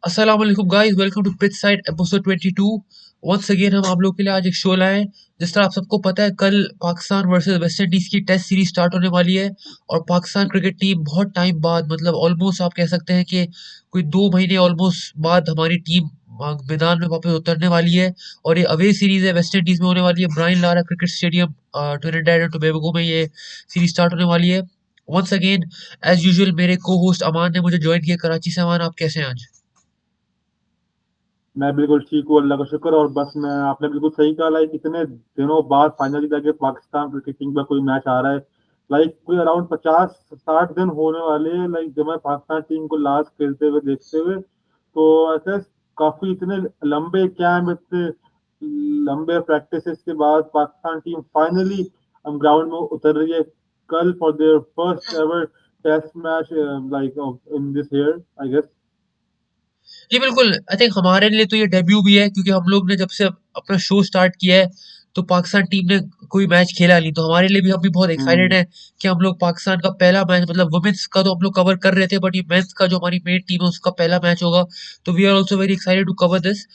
अस्सलाम वालेकुम guys, welcome to pitch side episode 22। Once again हम आप लोग के लिए आज एक शो लाए हैं। जिस तरह आप सबको पता है, कल पाकिस्तान वर्सेस वेस्ट इंडीज की टेस्ट सीरीज स्टार्ट होने वाली है। और पाकिस्तान क्रिकेट टीम बहुत टाइम बाद, मतलब ऑलमोस्ट आप कह सकते हैं कि कोई 2 महीने ऑलमोस्ट बाद हमारी टीम मैदान में वापस उतरने वाली है। और ये अवे सीरीज है, वेस्ट इंडीज में होने वाली है, Brian Lara cricket stadium Trinidad and Tobago में ये सीरीज स्टार्ट होने वाली है। वंस अगेन एज यूजुअल मेरे को होस्ट अमान ने मुझे ज्वाइन किया कराची से। अमान, आप कैसे हैं आज? मैं बिल्कुल ठीक हूँ, अल्लाह का शुक्र। और बस मैं आपने बिल्कुल सही कहा। लाइक इतने दिनों बाद फाइनली जाके पाकिस्तान क्रिकेट टीम का कोई मैच आ रहा है। लाइक कोई अराउंड 50-60 दिन होने वाले हैं, लाइक जब मैं पाकिस्तान टीम को लास्ट खेलते हुए देखते हुए। तो ऐसे काफी इतने लंबे कैंप, इतने लंबे प्रैक्टिसेस के बाद पाकिस्तान टीम फाइनली ग्राउंड में उतर रही है कल for their first ever test match, like in this year I guess. जी बिल्कुल, आई थिंक हमारे लिए तो ये डेब्यू भी है, क्योंकि हम लोग ने जब से अपना शो स्टार्ट किया है तो पाकिस्तान टीम ने कोई मैच खेला नहीं। तो हमारे लिए भी, हम भी बहुत एक्साइटेड हम्म। हैं कि हम लोग पाकिस्तान का पहला मैच, मतलब वुमेन्स का तो हम लोग कवर कर रहे थे, बट ये मेंस का जो हमारी मेन टीम है उसका पहला मैच होगा। तो we are also very excited to cover this.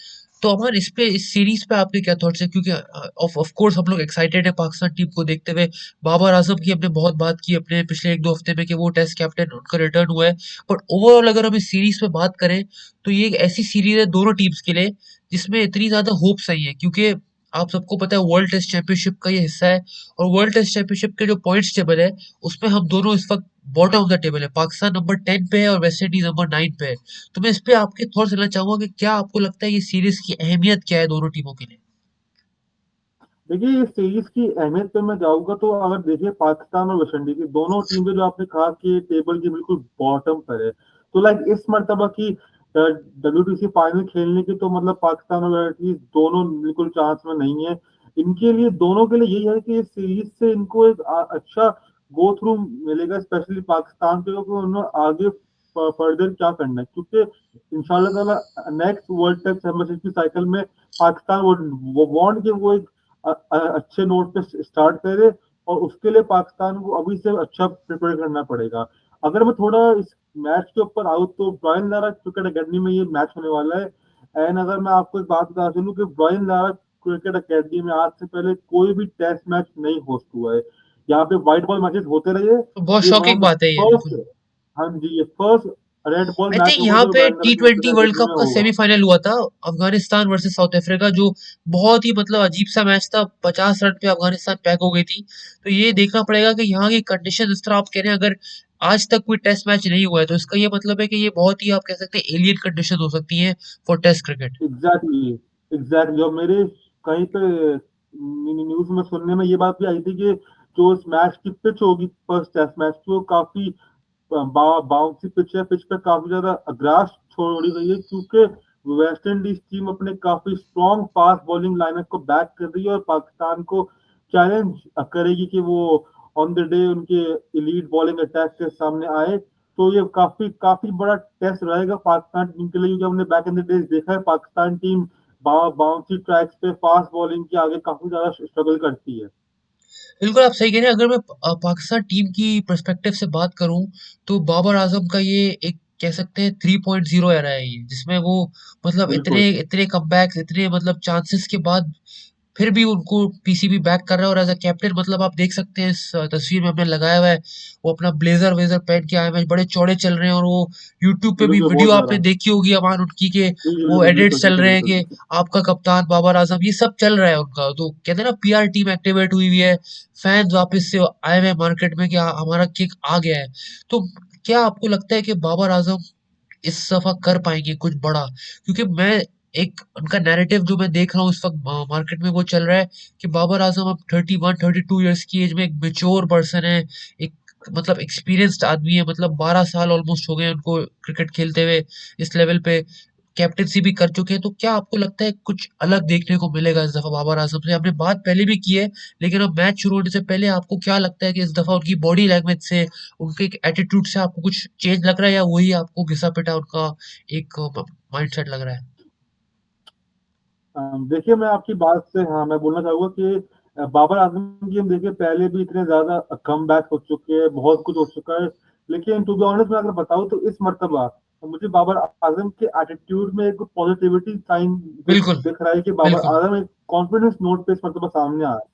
तो हमारे इस पे, इस सीरीज पे आपके क्या थॉट्स है? क्योंकि ऑफ कोर्स हम लोग एक्साइटेड है पाकिस्तान टीम को देखते हुए। बाबर आजम की हमने बहुत बात की अपने पिछले 1-2 हफ्ते में कि वो टेस्ट कैप्टन, उनका रिटर्न हुआ है। बट ओवरऑल अगर हम इस सीरीज पे बात करें तो ये एक ऐसी सीरीज है दोनों टीम्स के लिए जिसमें इतनी ज्यादा होप्स नहीं है, क्योंकि आप सबको पता है वर्ल्ड टेस्ट चैंपियनशिप का ये हिस्सा है। और वर्ल्ड टेस्ट चैंपियनशिप के जो पॉइंट्स टेबल है उसमें हम दोनों इस वक्त बॉटम ऑफ द टेबल है। पाकिस्तान नंबर 10 पे है और वेस्ट इंडीज नंबर 9 पे है। तो मैं इस पे आपके थॉट्स लेना चाहूंगा कि क्या आपको लगता है ये सीरीज की अहमियत क्या है दोनों टीमों के लिए? देखिए, इस सीरीज की अहमियत पे मैं जाऊंगा तो अगर देखिए पाकिस्तान और वेस्ट इंडीज की दोनों टीमें जो आपने कहा कि टेबल की बिल्कुल बॉटम पर है। तो लाइक इस मर्तबा की WTC फाइनल खेलने की तो मतलब पाकिस्तान और वेस्ट इंडीज दोनों बिल्कुल चांस में नहीं है। इनके लिए, दोनों के लिए यही है कि इस सीरीज से इनको एक अच्छा गो थ्रू मिलेगा, स्पेशली पाकिस्तान के लोग, उन्होंने आगे फर्दर क्या करना है। क्योंकि इंशाल्लाह ताला नेक्स्ट वर्ल्ड कप चैंपियनशिप की साइकिल में पाकिस्तान वो वांट कि वो एक अच्छे नोट पे स्टार्ट करे। और उसके लिए पाकिस्तान को अभी से अच्छा प्रिपेयर करना पड़ेगा। अगर मैं थोड़ा इस मैच के ऊपर आऊँ तो ब्रायन लारा क्रिकेट अकेडमी में ये मैच होने वाला है। एंड अगर मैं आपको एक बात बता चलूँ कि ब्रायन लारा क्रिकेट अकेडमी में आज से पहले कोई भी टेस्ट मैच नहीं होस्ट हुआ है। यहाँ पे व्हाइट बॉल मैचेस होते रहे। तो बहुत ये वन शॉकिंग ऑफ द बात है ये, फर्स्ट, बिल्कुल। हाँ जी, ये first red ball I match think होगा यहाँ जो पे Brian Lara T20 cricket world academy cup में का होगा। सेमीफाइनल हुआ था, अफगानिस्तान वर्सेस साउथ अफ्रीका, जो बहुत ही मतलब अजीब सा मैच था। 50 रन पे अफगानिस्तान पैक हो गई थी। तो ये देखना पड़ेगा कि यहाँ की कंडीशन, जिस तरह आप कह रहे हैं, अगर आज तक कोई टेस्ट मैच नहीं हुआ है तो इसका ये मतलब है कि ये बहुत ही, आप कह सकते हैं, एलियन कंडीशन हो सकती है for test cricket. Exactly, exactly. और मेरे कहीं पे न्यूज में सुनने में ये बात भी आई थी कि जो इस मैच की पिच होगी, फर्स्ट टेस्ट मैच की, वो काफी बाउंसी पिच है। पिच पे काफी ज्यादा ग्रास छोड़ी गई है, क्योंकि वेस्ट इंडीज टीम अपने काफी स्ट्रॉन्ग फास्ट बॉलिंग लाइनअप को बैक कर रही है और पाकिस्तान को चैलेंज करेगी कि वो ऑन द डे उनके इलीट बॉलिंग अटैक के सामने आए। तो ये काफी काफी बड़ा टेस्ट रहेगा पाकिस्तान टीम के लिए, क्योंकि हमने बैक इन द डेज देखा है पाकिस्तान टीम बाउंसी ट्रैक्स पे फास्ट बॉलिंग के आगे काफी ज्यादा स्ट्रगल करती है। बिल्कुल आप सही कह रहे हैं। अगर मैं पाकिस्तान टीम की पर्सपेक्टिव से बात करूं तो बाबर आजम का ये एक, कह सकते हैं, 3.0 एरा है ये, जिसमें वो मतलब बिल्कुल। इतने इतने कमबैक्स, इतने मतलब चांसेस के बाद फिर भी उनको पीसीबी बैक कर रहा है। और एज अ कैप्टन, मतलब आप देख सकते हैं इस तस्वीर में हमने लगाया हुआ है, वो अपना ब्लेजर वेजर पहन के आए हुए हैं, बड़े चौड़े चल रहे हैं। और वो यूट्यूब पे भी बिल्कुल, वीडियो बहुत आपने ज्यादा। देखी होगी अमान उनकी, के जी जी, वो बिल्कुल एडिट्स बिल्कुल चल बिल्कुल रहे हैं बिल्कुल कि बिल्कुल। आपका कप्तान बाबर आजम, ये सब चल रहा है उनका। तो कहते हैं ना, पीआर टीम एक्टिवेट हुई हुई है, फैंस वापस से आए हुए हैं मार्केट में कि हमारा किक आ गया है। तो क्या आपको लगता है कि बाबर आजम इस दफा कर पाएंगे कुछ बड़ा? क्योंकि मैं, एक उनका नैरेटिव जो मैं देख रहा हूँ इस वक्त मार्केट में, वो चल रहा है कि बाबर आजम अब 31-32 ईयर्स की एज में एक मेच्योर पर्सन है, एक मतलब एक्सपीरियंस्ड आदमी है। मतलब 12 साल ऑलमोस्ट हो गए उनको क्रिकेट खेलते हुए इस लेवल पे, कैप्टेंसी भी कर चुके हैं। तो क्या आपको लगता है कुछ अलग देखने को मिलेगा इस दफा बाबर आजम से? हमने बात पहले भी की है, लेकिन अब मैच शुरू होने से पहले आपको क्या लगता है कि इस दफा उनकी बॉडी लैंग्वेज से, उनके एटीट्यूड से आपको कुछ चेंज लग रहा है, या वही आपको घिसा पिटा उनका एक माइंडसेट लग रहा है? देखिए, मैं आपकी बात से, हाँ, मैं बोलना चाहूंगा कि बाबर आजम की हम देखिए पहले भी इतने ज्यादा कम बैक हो चुके हैं, बहुत कुछ हो चुका है। लेकिन टू बी ऑनेस्ट मैं अगर बताऊं तो इस मर्तबा मुझे बाबर आजम के एटीट्यूड में एक पॉजिटिविटी साइन बिल्कुल, दिख रहा है कि बाबर बिल्कुल। आजम एक कॉन्फिडेंस नोट पे इस मरतबा सामने आ रहा है।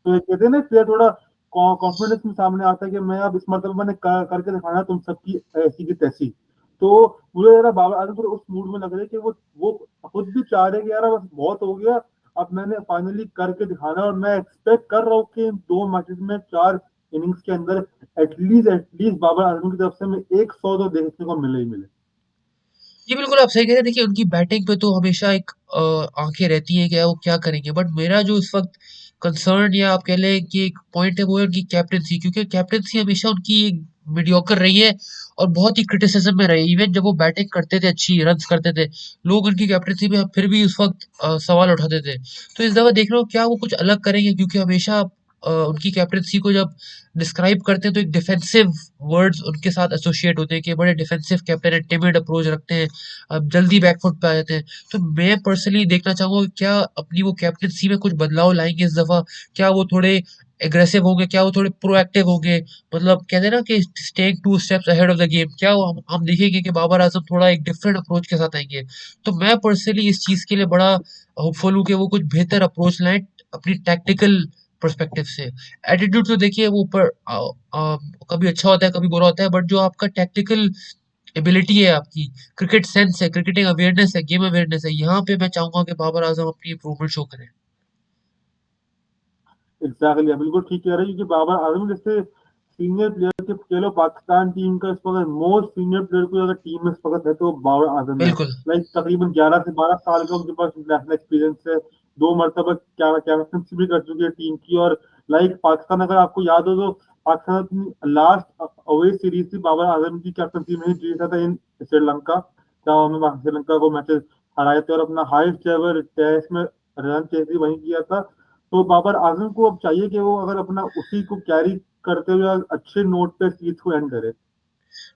तो ये कहते हैं ना प्लेयर थोड़ा कॉन्फिडेंस में सामने आता है कि मैं अब इस मरतबा मैंने करके दिखाना तुम सबकी ऐसी की तैसी। तो मुझे लग रहा है बाबर आजम थोड़ा उस मूड में लग रहा है कि वो खुद भी चाह रहे हैं कि यार बस बहुत हो गया, अब मैंने फाइनली करके दिखाना है, और मैं एक्सपेक्ट कर रहा हूँ कि इन 2 मैचेस में 4 इनिंग्स के अंदर एटलीस्ट बाबर आजम की तरफ से हमें 100 तो देखने को मिले ही मिले। जी, बिल्कुल आप सही कह रहे हैं। देखिए उनकी बैटिंग पे तो हमेशा एक आँखें रहती हैं कि वो क्या करेंगे। बट मेरा जो इस वक़्त कंसर्न या आप कह लें कि एक पॉइंट है वो है उनकी कैप्टेंसी, क्योंकि कैप्टेंसी हमेशा उनकी एक मीडियोकर रही है और बहुत ही क्रिटिसिज़्म में रही है। इवन जब वो बैटिंग करते थे, अच्छी रन्स करते थे, लोग उनकी कैप्टेंसी पे फिर भी उस वक़्त सवाल उठाते थे। तो इस दफ़ा देख रहा हूँ क्या वो कुछ अलग करेंगे, क्योंकि हमेशा उनकी कैप्टेंसी को जब डिस्क्राइब करते हैं तो एक डिफेंसिव वर्ड्स उनके साथ एसोसिएट होते हैं कि बड़े डिफेंसिव कैप्टन है, टिमिड अप्रोच रखते हैं, अब जल्दी बैकफुट पे आ जाते हैं। तो मैं पर्सनली देखना चाहूँगा कि क्या अपनी वो कैप्टेंसी में कुछ बदलाव लाएँगे इस दफ़ा? क्या वो थोड़े एग्रेसिव होंगे? क्या वो थोड़े प्रोएक्टिव होंगे? मतलब कहते हैं ना कि staying 2 steps ahead of the game, क्या वो हम देखेंगे कि बाबर आज़म थोड़ा एक डिफरेंट अप्रोच के साथ आएँगे? तो मैं पर्सनली इस चीज़ के लिए बड़ा होपफुल हूँ कि वो कुछ बेहतर अप्रोच लाएँ अपनी टैक्टिकल पर्सपेक्टिव से। एटीट्यूड तो देखिए वो ऊपर कभी अच्छा होता है, कभी बुरा होता है, बट जो आपका टैक्टिकल एबिलिटी है आपकी, क्रिकेट सेंस है, क्रिकेटिंग अवेयरनेस है, गेम अवेयरनेस है, यहाँ पे मैं चाहूँगा कि बाबर आज़म अपनी इम्प्रूवमेंट शो करें। एग्जैक्टली बिल्कुल ठीक कह रहे हैं, क्योंकि बाबर आजम जैसे सीनियर प्लेयर के कह लो पाकिस्तान टीम का इस वक्त मोस्ट सीनियर प्लेयर को अगर टीम में इस वक्त है तो बाबर आजम है। बिल्कुल, लाइक तकरीबन 11 से 12 साल का उनके पास इंटरनेशनल एक्सपीरियंस है, 2 मरतबा कैप्टनसी भी कर चुके हैं टीम की। और लाइक पाकिस्तान, अगर आपको याद हो तो पाकिस्तान लास्ट अवे सीरीज थी बाबर आजम की कैप्टनसी में ही जीता था इन श्रीलंका, जहाँ हमने श्रीलंका को मैचेस हराए थे और अपना हाईएस्ट एवर टेस्ट में रन चेज भी वही किया था। तो बाबर आजम को अब चाहिए कि वो अगर अपना उसी को कैरी करते हुए अच्छे नोट पे सीरीज को एंड करे।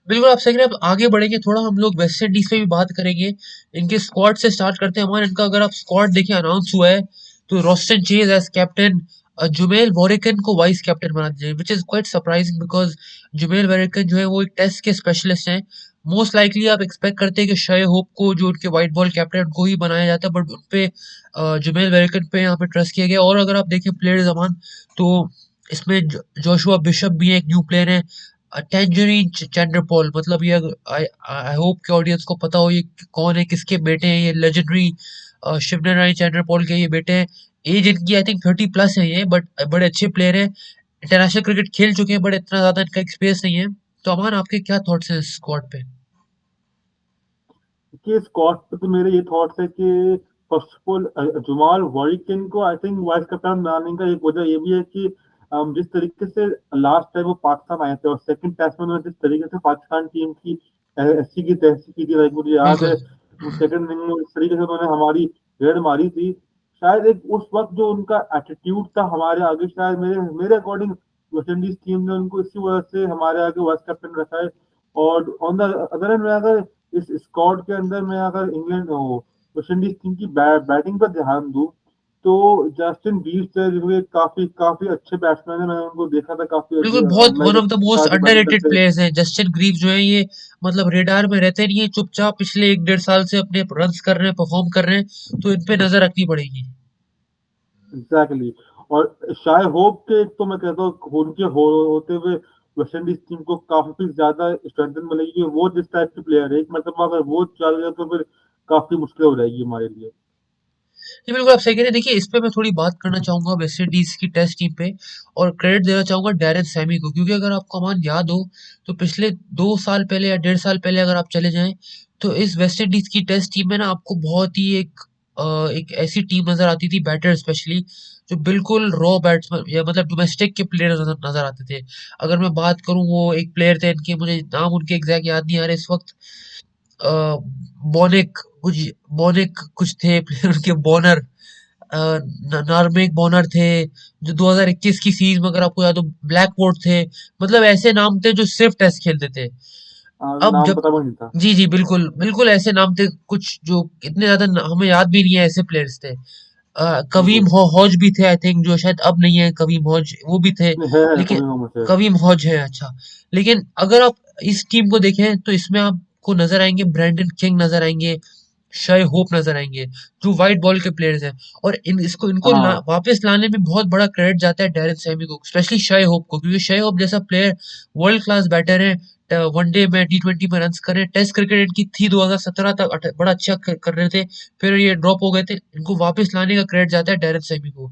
बिल्कुल आप सही कह रहे हैं। अब आगे बढ़ेंगे थोड़ा, हम लोग वेस्ट इंडीज़ पे भी बात करेंगे। इनके स्क्वाड से स्टार्ट करते हैं। हमारे इनका अगर आप स्क्वाड देखिए अनाउंस हुआ है, तो Roston Chase as captain, Jomel Warrican को वाइस कैप्टन बना दिया, which is quite surprising because Jomel Warrican जो है वो एक टेस्ट के स्पेशलिस्ट हैं। मोस्ट लाइकली आप एक्सपेक्ट करते हैं कि शोएब होप को, जो उनके व्हाइट बॉल कैप्टन हैं, उनको ही बनाया जाता है, बट उनपे जुमेल बोरेकन पे यहाँ पे ट्रस्ट किया गया। और अगर आप देखें प्लेयर ज़मान, तो इसमें जोशुआ बिशप भी एक न्यू प्लेयर है। टेंजरीन चंद्रपॉल, मतलब ये आई आई होप कि ऑडियंस को पता हो ये कौन है, किसके बेटे हैं ये लेजेंडरी शिवनर राय चंद्रपॉल के ये बेटे हैं। एज इनकी आई थिंक 30+ है ये, बट बड़े अच्छे प्लेयर हैं, इंटरनेशनल क्रिकेट खेल चुके हैं, बट इतना ज्यादा इनका एक्सपीरियंस नहीं है। तो अमान आपके क्या थॉट्स हैं इस स्क्वाड पे? कि स्कॉट पे तो मेरे ये थॉट्स है कि फर्स्ट ऑफ ऑल जुमाल वारिकिन को आई थिंक वाइस कैप्टन बनाने का एक वजह ये भी है कि जिस तरीके से लास्ट टाइम वो पाकिस्तान आए थे और सेकंड टेस्ट में उन्होंने जिस तरीके से पाकिस्तान टीम की ऐसी की तैसी की थी, लाइक मुझे याद बिल्कुल, है सेकंड इनिंग में इस तरीके से उन्होंने हमारी रेड मारी थी। शायद एक उस वक्त जो उनका एटीट्यूड था हमारे आगे, शायद मेरे मेरे अकॉर्डिंग वेस्ट इंडीज टीम ने उनको इसी वजह से हमारे आगे वाइस कैप्टन रखा है। और ऑन द अदर एंड में अगर इस स्क्वाड के अंदर मैं अगर इंग्लैंड हो वेस्ट इंडीज टीम की बैटिंग पर ध्यान दूं तो जस्टिन बीस है जो कि काफी काफी अच्छे बैट्समैन है, मैंने उनको देखा था काफी बिल्कुल, बहुत one like of the most starting batting underrated करते। प्लेयर्स हैं जस्टिन ग्रीव्स जो है ये, मतलब रेडार में रहते नहीं है, चुपचाप पिछले 1 1.5 साल से अपने रन्स कर रहे हैं, परफॉर्म कर रहे हैं, तो इन पे नजर रखनी पड़ेगी। एग्जैक्टली और शायद होप के एक तो मैं कहता हूँ उनके होते हुए वेस्ट इंडीज टीम को काफी ज्यादा स्ट्रेंथन मिलेगी। वो जिस टाइप के प्लेयर है एक मतलब अगर वो चल गया तो फिर काफी मुश्किल हो जाएगी हमारे लिए। जी, बिल्कुल आप सही कह रहे हैं। देखिए इस पे मैं थोड़ी बात करना चाहूंगा वेस्ट इंडीज की टेस्ट टीम पे, और क्रेडिट देना चाहूंगा डैरेन सैमी को, क्योंकि अगर आपको अमान याद हो तो पिछले 2 साल पहले या 1.5 साल पहले अगर आप चले जाएं, तो इस वेस्ट इंडीज की टेस्ट टीम में ना आपको बहुत ही एक ऐसी टीम नजर आती थी, बैटर स्पेशली, जो बिल्कुल रॉ बैट्समैन या मतलब डोमेस्टिक के प्लेयर नजर नजर आते थे। अगर मैं बात करूं, वो एक प्लेयर थे इनके, मुझे नाम उनके एग्जैक्ट याद नहीं आ रहे इस वक्त, अ, बोनिक कुछ, बोनिक कुछ थे प्लेयर उनके, बॉनर, नार्मिक बॉनर थे, जो 2021 की सीरीज में अगर आपको याद हो ब्लैकवुड थे। मतलब ऐसे नाम थे जो सिर्फ टेस्ट खेलते थे। अब नाम जब, पता भी नहीं था। जी जी बिल्कुल बिल्कुल ऐसे नाम थे कुछ जो इतने ज्यादा हमें याद भी नहीं है, ऐसे प्लेयर्स थे। कवीम बिल्कुल हौज भी थे आई थिंक, जो शायद अब नहीं है, कवीम हौज वो भी थे। है लेकिन कभी मोहम्मद है। कवीम हौज है, अच्छा। लेकिन अगर आप इस टीम को देखें तो इसमें आप आपको नजर आएंगे ब्रैंडन किंग नजर आएंगे, शय होप नजर आएंगे, जो वाइट बॉल के प्लेयर्स हैं। और इनको हाँ वापस लाने में बहुत बड़ा क्रेडिट जाता है डैरेन सैमी को, स्पेशली शय होप को, क्योंकि शय होप जैसा प्लेयर वर्ल्ड क्लास बैटर है। वनडे में T20 में रन्स करे, टेस्ट क्रिकेट इनकी थी 2017 तक, बड़ा अच्छा कर रहे थे, फिर ये ड्रॉप हो गए थे। इनको वापस लाने का क्रेडिट जाता है डैरेन सैमी को।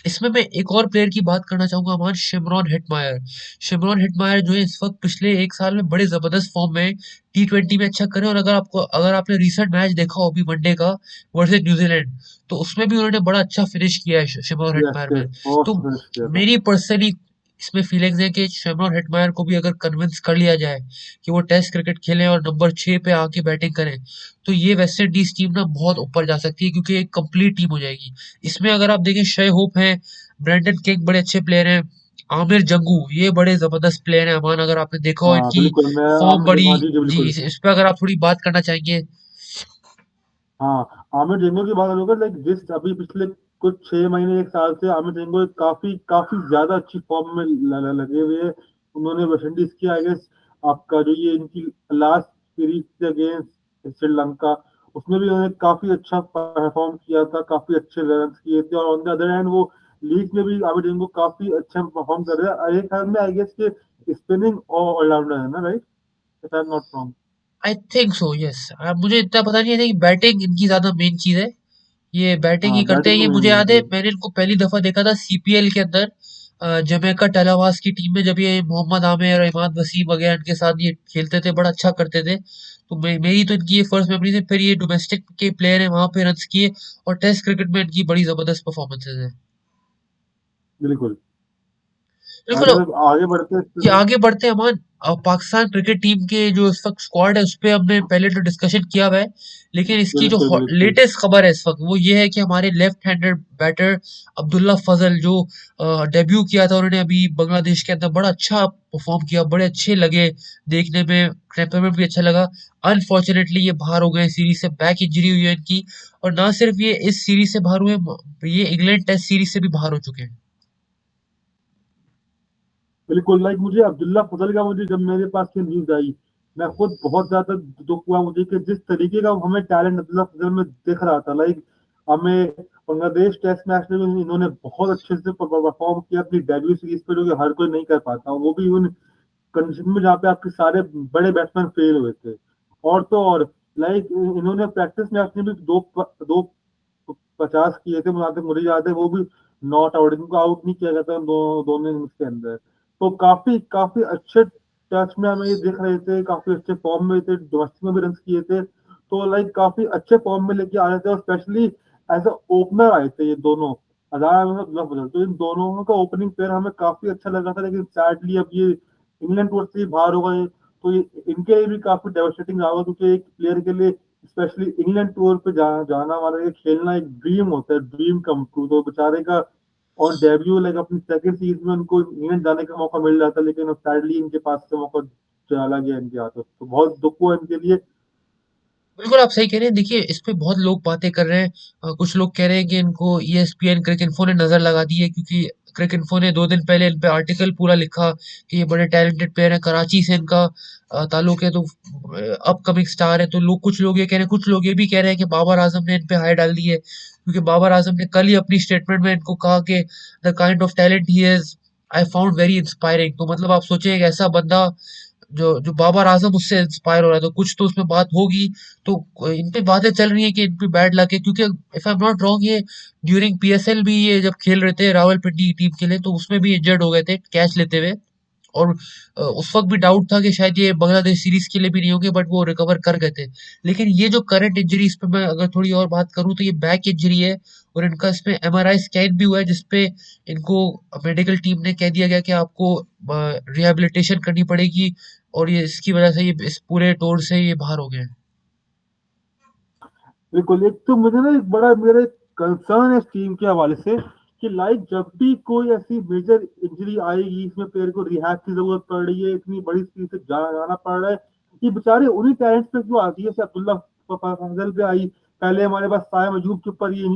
इसमें मैं एक और प्लेयर की बात करना चाहूंगा, हमारे शिमरॉन हिटमायर। शिमरॉन हिटमायर जो है इस वक्त पिछले एक साल में बड़े जबरदस्त फॉर्म में, T20 में अच्छा करे। और अगर आपने रिसेंट मैच देखा हो अभी वनडे का वर्सेस न्यूजीलैंड, तो उसमें भी उन्होंने बड़ा अच्छा फिनिश किया है शिमरॉन यस हिटमायर में। यस, बहुत तो फिनिश किया था। मेरी पर्सनली इसमें फीलिंग्स है कि शिमरॉन हिटमायर को भी अगर कन्विंस कर लिया जाए कि वो टेस्ट क्रिकेट खेलें और नंबर 6 पे आके बैटिंग करें, तो ये वेस्ट इंडीज टीम ना बहुत ऊपर जा सकती है, क्योंकि एक कंप्लीट टीम हो जाएगी। इसमें अगर आप देखें, शय होप है, ब्रेंडन किंग बड़े अच्छे प्लेयर हैं, आमिर जंगू ये बड़े जबरदस्त प्लेयर हैं। अमान, अगर आपने देखा हो हाँ इनकी बिल्कुल, मैं फॉर्म आमिर बड़ी, हाँ जी जी जी बिल्कुल। इस पे अगर आप थोड़ी बात करना चाहेंगे। हाँ, आमिर जेंगो की बात करूँगा, लाइक जिस अभी पिछले कुछ 6 महीने 1 साल से आमिर जेंगो काफी काफी ज्यादा अच्छी फॉर्म में लगे हुए हैं। उन्होंने वेस्टइंडीज की आई गेस आपका जो ये इनकी लास्ट सीरीज अगेंस्ट श्रीलंका, उसमें भी उन्होंने काफी अच्छा परफॉर्म किया था, काफी अच्छे रन किए थे। और ऑन द अदर हैंड वो लीग में भी आमिर जेंगो काफी अच्छा परफॉर्म कर रहे हैं। एक हाथ में आई गेस के स्पिनिंग ऑलराउंडर है ना, right? If I am not wrong. I think so, yes. मुझे इतना पता नहीं है कि बैटिंग इनकी ज्यादा मेन चीज है, ये बैटिंग ही हाँ, करते हैं। बैटिंग ये तो मुझे मेन याद है, थी। मैंने इनको पहली दफा देखा था CPL के अंदर, जमैका टलावास की टीम में, जब ये मोहम्मद आमिर और इमाद वसीम वगैरह इनके साथ ये खेलते थे, बड़ा अच्छा करते थे। तो मेरी तो इनकी ये फर्स्ट मेमोरी है। फिर ये डोमेस्टिक के प्लेयर है, वहां पे रन किए, और टेस्ट क्रिकेट में इनकी बड़ी जबरदस्त परफॉर्मेंसेज है। बिल्कुल। बिल्कुल। अगर आगे बढ़ते कि हैं। आगे बढ़ते हैं अमान, पाकिस्तान क्रिकेट टीम के जो इस वक्त स्क्वाड है, उस पे हमने पहले तो डिस्कशन किया हुआ है, लेकिन इसकी जो बिल्कुल बिल्कुल। लेटेस्ट खबर है इस वक्त, वो ये है कि हमारे लेफ्ट हैंडेड बैटर अब्दुल्ला फजल, जो डेब्यू किया था उन्होंने अभी बांग्लादेश के अंदर, बड़ा अच्छा परफॉर्म किया, बड़े अच्छे लगे देखने में, टेम्परामेंट भी अच्छा लगा। अनफॉर्चुनेटली ये बाहर हो गए सीरीज से, बैक इंजरी हुई है इनकी। और ना सिर्फ ये इस सीरीज से बाहर हुए, ये इंग्लैंड टेस्ट सीरीज से भी बाहर हो चुके हैं। बिल्कुल, लाइक मुझे अब्दुल्ला फजल का, मुझे जब मेरे पास ये न्यूज आई, मैं खुद बहुत ज्यादा दुख हुआ मुझे कि जिस तरीके का हमें टैलेंट अब्दुल्ला फजल में दिख रहा था। लाइक हमें बांग्लादेश टेस्ट मैच में भी इन्होंने बहुत अच्छे से परफॉर्म किया अपनी डेब्यू सीरीज पे, जो कि हर कोई नहीं कर पाता, वो भी उन कंडीशन में जहाँ पे आपके सारे बड़े बैट्समैन फेल हुए थे। और तो और लाइक इन्होंने प्रैक्टिस मैच में भी दो 50 किए थे, मुझे मुझे याद है, वो भी नॉट आउट, इनको आउट नहीं किया गया था दोनों इनिंग्स के अंदर। तो काफी काफी अच्छे टच में हमें ये दिख रहे थे, काफी अच्छे फॉर्म में थे, डोमेस्टिक में भी रन किए थे। तो लाइक काफी अच्छे फॉर्म में लेके आ रहे थे, और स्पेशली एज अ ओपनर आए थे ये दोनों, अदारा और अब्दुल्ला फजल। तो इन दोनों का ओपनिंग पेयर हमें काफी अच्छा लगा था, लेकिन सैडली अब ये इंग्लैंड टूर से बाहर हो गए। तो ये इनके लिए भी काफी डेवास्टेटिंग रहा होगा, क्योंकि एक प्लेयर के लिए स्पेशली इंग्लैंड टूर पे जाना वाला, ये खेलना एक ड्रीम होता है, ड्रीम कम ट्रू। तो बेचारे का ऑन डेब्यू लाइक अपनी सेकंड सीरीज में उनको इंग्लैंड जाने का मौका मिल जाता, लेकिन सैडली इनके पास से मौका चला गया इनके हाथों से। तो बहुत दुख हुआ इनके लिए। बिल्कुल आप सही कह रहे हैं। देखिए, इस पे बहुत लोग बातें कर रहे हैं। कुछ लोग कह रहे हैं कि इनको ESPN क्रिकइन्फो ने नजर लगा दी है, क्योंकि क्रिकइन्फो ने 2 दिन पहले इन पे आर्टिकल पूरा लिखा कि ये बड़े टैलेंटेड प्लेयर है, कराची से इनका ताल्लुक है, तो अपकमिंग स्टार है। तो लोग, कुछ लोग ये कह रहे हैं, कुछ लोग ये भी कह रहे हैं कि बाबर आजम ने इन पे हाय डाल दी है, क्योंकि बाबर आजम ने कल ही अपनी स्टेटमेंट में इनको कहा कि the kind of talent he is, I found very inspiring. तो मतलब आप सोचिए, एक ऐसा बंदा जो जो बाबर आजम उससे इंस्पायर हो रहा है, तो कुछ तो उसमें बात होगी। तो इन पे बातें चल रही है कि इन पे बैड लक है, क्योंकि if I am not wrong, ये ड्यूरिंग PSL भी ये जब खेल रहे थे रावलपिंडी की टीम के लिए, तो उसमें भी इंजर्ड हो गए थे कैच लेते हुए। और उस वक्त भी डाउट था कि शायद ये बांग्लादेश सीरीज के लिए भी नहीं होंगे, बट वो रिकवर कर गए थे। लेकिन ये जो करंट इंजरी, इस पे मैं अगर थोड़ी और बात करूं, तो ये बैक इंजरी है। और इनका इसमें MRI स्कैन भी हुआ है, जिसपे इनको मेडिकल टीम ने कह दिया गया कि आपको रिहेबिलिटेशन करनी पड़ेगी, और ये इसकी वजह से ये इस पूरे टूर से ये बाहर हो गए हैं। बिल्कुल, एक तो मुझे ना एक बड़ा मेरा कंसर्न है इस टीम के हवाले से, कि लाइक जब भी कोई ऐसी मेजर इंजरी आएगी, इसमें प्लेयर को रिहैब की जरूरत पड़ रही है, इतनी बड़ी स्पीड से जाना पड़ रहा है, ये बेचारे उन्हीं टैलेंट्स पे क्यों आती है, जैसे अब्दुल्ला फजल पे आई, पहले हमारे पास साया मजूब के ऊपर ये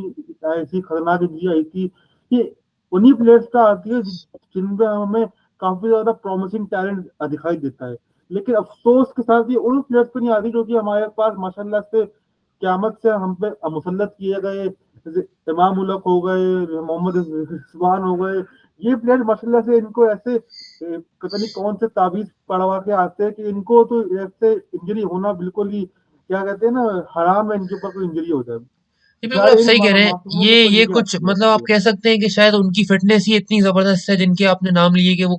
ऐसी खतरनाक इंजरी आई थी। ये उन्हीं प्लेयर्स पे आती है जिनमें हमें काफी ज्यादा प्रॉमिसिंग टैलेंट दिखाई देता है। लेकिन अफ़सोस के साथ ये उन प्लेयर्स पे नहीं आती जो कि हमारे पास माशाल्लाह से क़यामत से हम पे मुसल्लत किए गए, जैसे इमाम उल हक हो गए, मोहम्मद रिज़वान हो गए। ये प्लेयर माशाल्लाह से इनको ऐसे पता नहीं कौन से ताबीज़ पढ़वा के आते हैं कि इनको तो ऐसे इंजरी होना बिल्कुल ही क्या कहते हैं ना हराम है इनके ऊपर कोई इंजरी हो जाए। ये बिल्कुल आप जाए इन सही कह रहे हैं। मासूमों के ये ऊपर ये इंजरी कुछ आती मतलब रहती आप है। कह सकते हैं कि शायद उनकी फिटनेस ही इतनी जबरदस्त है जिनके आपने नाम लिए कि वो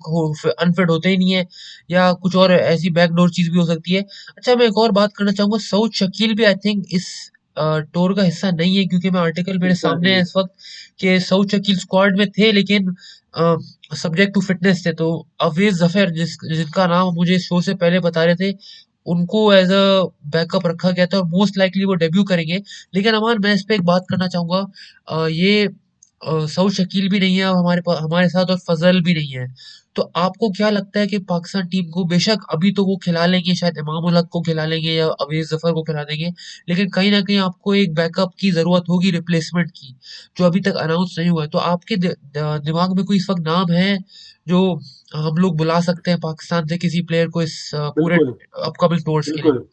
अनफिट होते ही नहीं है, या कुछ और ऐसी बैकडोर चीज भी हो सकती है। अच्छा, मैं एक और बात करना चाहूंगा, सऊद शकील भी आई थिंक इस टूर का हिस्सा नहीं है, क्योंकि मैं आर्टिकल मेरे सामने है एग्ज़ैक्टली, इस वक्त कि सऊद शकील स्क्वाड में थे लेकिन सब्जेक्ट टू फिटनेस थे। तो अवेज जफर जिनका नाम मुझे शो से पहले बता रहे थे, उनको एज अ बैकअप रखा गया था और मोस्ट लाइकली वो डेब्यू करेंगे। लेकिन अमान, मैं इस पे एक बात करना चाहूंगा। ये सऊद शकील भी नहीं है अब हमारे साथ, और फजल भी नहीं है। तो आपको क्या लगता है कि पाकिस्तान टीम को, बेशक अभी तो वो खिला लेंगे, शायद इमाम उल हक को खिला लेंगे या अवेज जफर को खिला देंगे, लेकिन कहीं ना कहीं आपको एक बैकअप की जरूरत होगी, रिप्लेसमेंट की, जो अभी तक अनाउंस नहीं हुआ है। तो आपके दिमाग में कोई इस वक्त नाम है जो हम लोग बुला सकते हैं पाकिस्तान से किसी प्लेयर को इस पूरे बिल्कुल, अपकमिंग टूर्स के लिए? बिल्कुल।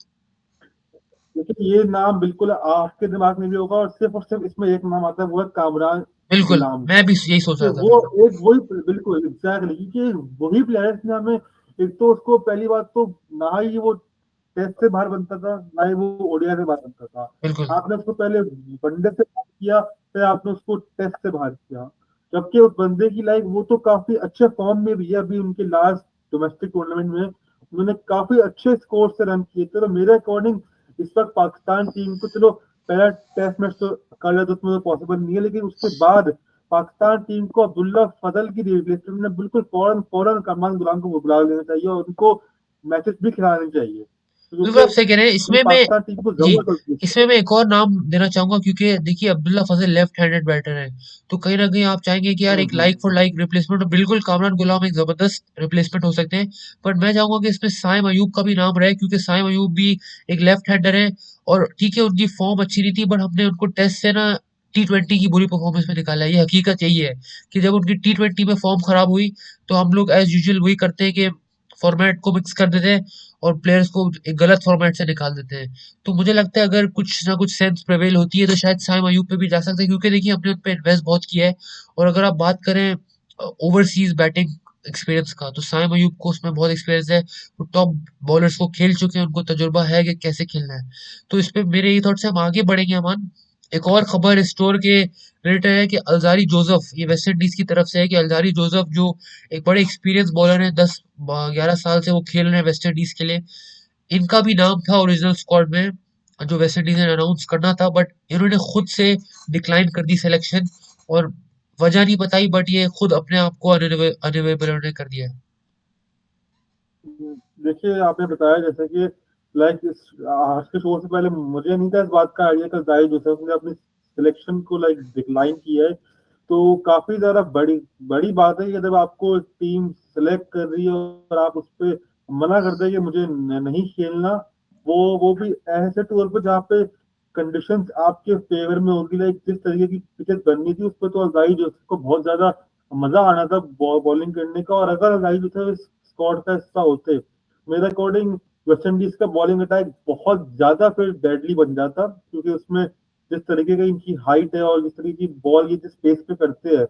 देखिए ये नाम बिल्कुल आपके दिमाग में भी होगा और सिर्फ़ इसमें एक नाम आता है वो है कामरान बिल्कुल, गुलाम। मैं भी यही सोच कि रहा था, वो बिल्कुल। एक वही बिल्कुल एग्ज़ैक्टली क्योंकि वही प्लेयर है जिसने हमें एक तो उसको पहली बात तो ना ही वो टेस्ट से बाहर बनता था, ना ही वो ओडीआई से बाहर बनता था। बिल्कुल, आपने उसको पहले वनडे से बाहर किया, फिर आपने उसको टेस्ट से बाहर किया। जबकि उस बंदे की लाइक वो तो काफ़ी अच्छे फ़ॉर्म में भी है, अभी उनके लास्ट डोमेस्टिक टूर्नामेंट में उन्होंने काफ़ी अच्छे स्कोर से रन किए थे। तो मेरे अकॉर्डिंग इस वक़्त पाकिस्तान टीम को चलो पहला टेस्ट मैच तो कर लिया तो उसमें तो पॉसिबल नहीं है, लेकिन उसके बाद पाकिस्तान टीम को अब्दुल्ला फजल की रिप्लेसमेंट में बिल्कुल फौरन फौरन कमान गुलाम को बुला लेना चाहिए और उनको मैचेस भी खिलाने चाहिए बिल्कुल क्योंकि आप सही कह रहे हैं। अभी इसमें मैं पाकिस्तान टीम को जी, जरूरत है उसकी। इसमें मैं एक और नाम देना चाहूँगा, क्योंकि देखिए Abdullah Fazal left handed batter हैं, तो कहीं न कहीं आप चाहेंगे कि यार एक लाइक फॉर लाइक रिप्लेसमेंट, बिल्कुल कामरान गुलाम एक ज़बरदस्त रिप्लेसमेंट हो सकते हैं। पर मैं चाहूँगा कि इसमें साइम अयूब का भी नाम रहे, क्योंकि साइम अयूब भी एक लेफ्ट हैंडर है, और ठीक है उनकी फ़ॉर्म अच्छी नहीं थी, बट हमने उनको टेस्ट से ना टी20 की बुरी परफ़ॉर्मेंस में निकाला है। ये हकीकत यही है कि जब उनकी टी20 में फ़ॉर्म खराब हुई, तो हम लोग एज़ यूजुअल वही करते हैं कि फॉर्मेट को मिक्स कर देते हैं और प्लेयर्स को एक गलत फॉर्मेट से निकाल देते हैं। तो मुझे लगता है अगर कुछ ना कुछ सेंस प्रिवेल होती है तो शायद साइम अयूब पे भी जा सकते हैं, क्योंकि देखिए हमने उन पे इन्वेस्ट बहुत किया है। और अगर आप बात करें ओवरसीज बैटिंग एक्सपीरियंस का, तो साइम अयूब को उसमें बहुत एक्सपीरियंस है। वो टॉप बॉलर्स को खेल चुके हैं, उनको तजुर्बा है कि कैसे खेलना है। तो इस पे मेरे ये थॉट्स है, हम आगे बढ़ेंगे अमान। एक और खबर इस स्टोर के रिलेटेड है कि अलजारी जोसेफ, ये वेस्ट इंडीज की तरफ से है, कि अलजारी जोसेफ जो एक बड़े एक्सपीरियंस बॉलर है, 10-11 साल से वो खेल रहे हैं वेस्ट इंडीज के लिए, इनका भी नाम था ओरिजिनल स्क्वाड में जो वेस्ट इंडीज ने अनाउंस करना था, बट इन्होंने खुद से डिक्लाइन कर दी सिलेक्शन, और वजह नहीं बताई, बट ये खुद अपने आप को अनअवेलेबल उन्होंने कर दिया है। देखिए आपने बताया जैसे कि लाइक इस आज के शो से पहले मुझे नहीं था इस बात का आइडिया कि जाहिद जोसेफ ने अपनी सिलेक्शन को लाइक डिक्लाइन किया है तो काफी ज्यादा बड़ी बड़ी बात है कि जब आपको टीम सेलेक्ट कर रही है और आप उस पर मना करते हैं कि मुझे नहीं खेलना वो भी ऐसे टूर पे जहाँ पे कंडीशंस आपके फेवर में होगी लाइक जिस तरीके की पिचेस बननी थी उस पर तो जाहिद जोसेफ को बहुत ज्यादा मजा आना था बॉलिंग करने का और अगर जाहिद जोसेफ इस स्क्वाड का हिस्सा होते मेरे अकॉर्डिंग वेस्ट इंडीज का बॉलिंग अटैक बहुत ज्यादा फिर डेडली बन जाता क्योंकि उसमें जिस तरीके का इनकी हाइट है और जिस तरीके की बॉल ये जिस पेस पे करते हैं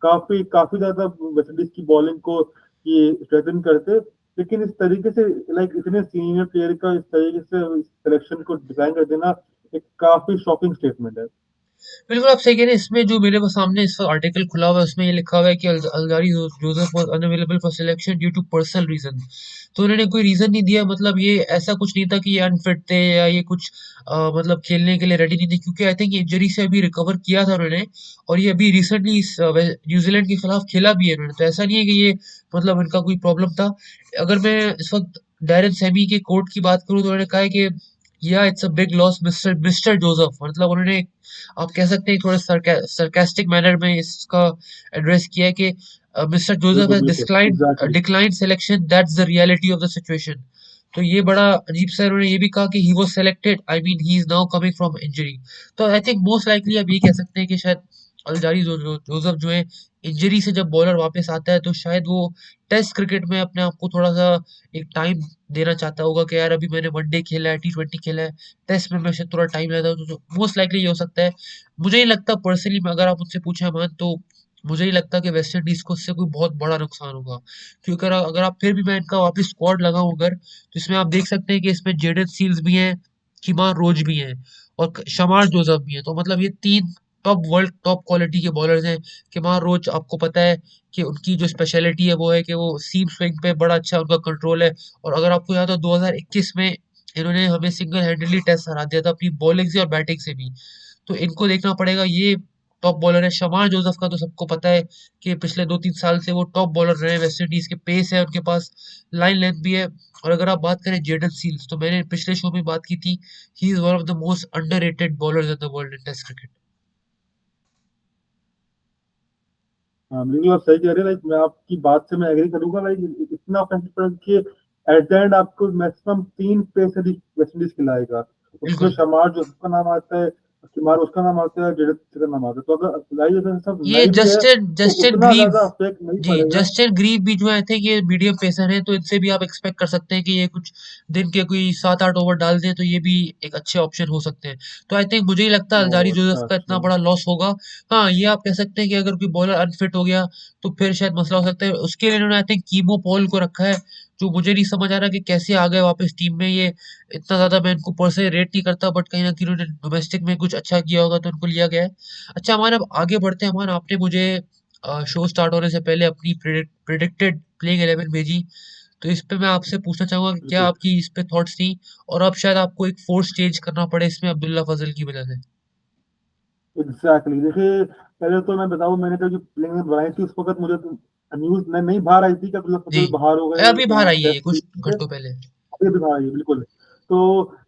काफी काफी ज्यादा वेस्ट इंडीज की बॉलिंग को ये स्ट्रेटन करते लेकिन इस तरीके से लाइक इतने सीनियर प्लेयर का इस तरीके से सिलेक्शन को डिजाइन कर देना एक काफी शॉकिंग स्टेटमेंट है। बिल्कुल आप सही कह रहे हैं। इसमें जो मेरे सामने इस वक्त आर्टिकल खुला हुआ है उसमें ये लिखा हुआ है कि Alzarri Joseph was unavailable for selection due to personal reason. तो उन्होंने कोई रीजन नहीं दिया, मतलब ये ऐसा कुछ नहीं था कि ये अनफिट थे या ये कुछ मतलब खेलने के लिए रेडी नहीं थे, क्योंकि आई थिंक इंजरी से अभी रिकवर किया था उन्होंने, और ये अभी रिसेंटली इस न्यूजीलैंड के खिलाफ खेला भी है उन्होंने। तो ऐसा नहीं है कि ये मतलब इनका कोई प्रॉब्लम था। अगर मैं इस वक्त डैरेन सेमी के कोट की बात करूं तो उन्होंने कहा है कि या it's a big loss mister mister Joseph, मतलब उन्होंने, आप कह सकते हैं थोड़ा सरकास्टिक मैनर में इसका एड्रेस किया है कि मिस्टर जोसेफ बिल्कुल हैज बिल्कुल declined exactly. Declined selection, that's the reality of the situation. तो ये बड़ा अजीब सा उन्होंने ये भी कहा कि he was selected, I mean he is now coming from injury. तो आई थिंक मोस्ट लाइकली आप ये कह सकते हैं कि शायद अल्जारी जोसेफ जो है इंजरी से जब बॉलर वापस आता है तो शायद वो टेस्ट क्रिकेट में अपने आप को थोड़ा सा एक टाइम देना चाहता होगा कि यार अभी मैंने वनडे खेला है, T20 खेला है, टेस्ट में मैं शायद थोड़ा टाइम लेता हूँ, तो मोस्ट लाइकली ये हो सकता है। मुझे नहीं लगता पर्सनली, अगर आप मुझसे पूछे अमान, तो मुझे नहीं लगता कि वेस्ट इंडीज को इससे कोई बहुत बड़ा नुकसान होगा, क्योंकि अगर अगर आप फिर भी मैं इनका वापस स्क्वाड लगाऊं अगर, तो इसमें आप देख सकते हैं कि इसमें जेडन सील्स भी हैं, किमार रोज भी हैं, और शमार जोसफ भी है, तो मतलब ये तीन टॉप क्वालिटी के बॉलर्स हैं। किमार रोच आपको पता है कि उनकी जो स्पेशलिटी है वो है कि वो सीम स्विंग पे बड़ा अच्छा उनका कंट्रोल है, और अगर आपको याद हो 2021 में इन्होंने हमें सिंगल हैंडली टेस्ट हरा दिया था अपनी बॉलिंग से और बैटिंग से भी, तो इनको देखना पड़ेगा। ये टॉप बॉलर है। शमार जोसफ का तो सबको पता है कि पिछले 2-3 साल से वो टॉप बॉलर रहे हैं, वेस्ट इंडीज के पेस है उनके पास, लाइन लेंथ भी है। और अगर आप बात करें जेडन सील्स, तो मैंने पिछले शो में बात की थी, he is one of the most underrated bowlers in the world in test cricket. हाँ, बिल्कुल आप सही कह रहे हैं। लाइक मैं आपकी बात से मैं एग्री करूंगा। लाइक इतना ऑफेंसिव प्रेजेंस कि एट द एंड आपको मैक्सिमम 3 पेस यदि वेस्ट इंडीज खिलाएगा, उसमें बिल्कुल। शमार जो उसका नाम आता है, किमार उसका नाम आता है, जेडन का नाम आता है। तो अगर लाइव अगर सब ये लाइव भी है जस्टिन तो जस्टिन उतना ग्रीव, ज्यादा इफेक्ट नहीं जी पड़ेगा। जस्टिन ग्रीव भी जो है थे, ये मीडियम पेसर है, तो इनसे भी आप एक्सपेक्ट कर सकते हैं कि ये कुछ दिन के कोई 7-8 ओवर डाल दें तो ये भी एक अच्छे ऑप्शन हो सकते हैं। तो आई थिंक मुझे ही लगता है अल्जारी ओह जोसेफ अच्छा का इतना अच्छा। बड़ा लॉस होगा। हाँ, ये आप कह सकते हैं कि अगर कोई बॉलर अनफिट हो गया तो फिर शायद मसला हो सकता है। उसके लिए इन्होंने आई थिंक कीमो पॉल को रखा है, जो मुझे नहीं समझ आ रहा कि कैसे आ गए वापस टीम में ये। इतना ज्यादा मैं इनको पर्सनली रेट नहीं करता, बट कहीं ना कहीं उन्होंने डोमेस्टिक में कुछ अच्छा किया होगा तो उनको लिया गया है। अच्छा अमान, अब आगे बढ़ते हैं। अमान, आपने मुझे शो स्टार्ट होने से पहले अपनी प्रिडिक्टेड प्लेइंग 11 भेजी, तो इस पे मैं आपसे पूछना चाहूंगा कि क्या बिल्कुल आपकी इस पे थॉट्स थी, और अब शायद आपको एक फोर्स चेंज करना पड़े इसमें अब्दुल्ला फजल की वजह से। एग्जैक्टली। देखिए, पहले तो मैं बताऊं, मैंने कभी प्लेइंग बनाई थी उस वक्त मुझे तो न्यूज नहीं बाहर आई थी कि अब्दुल्ला जी, फजल बाहर हो गए अभी बाहर आई है ये टेस्ट कुछ सीरीज से। घंटों पहले। अभी भी बाहर आई है, बिल्कुल। तो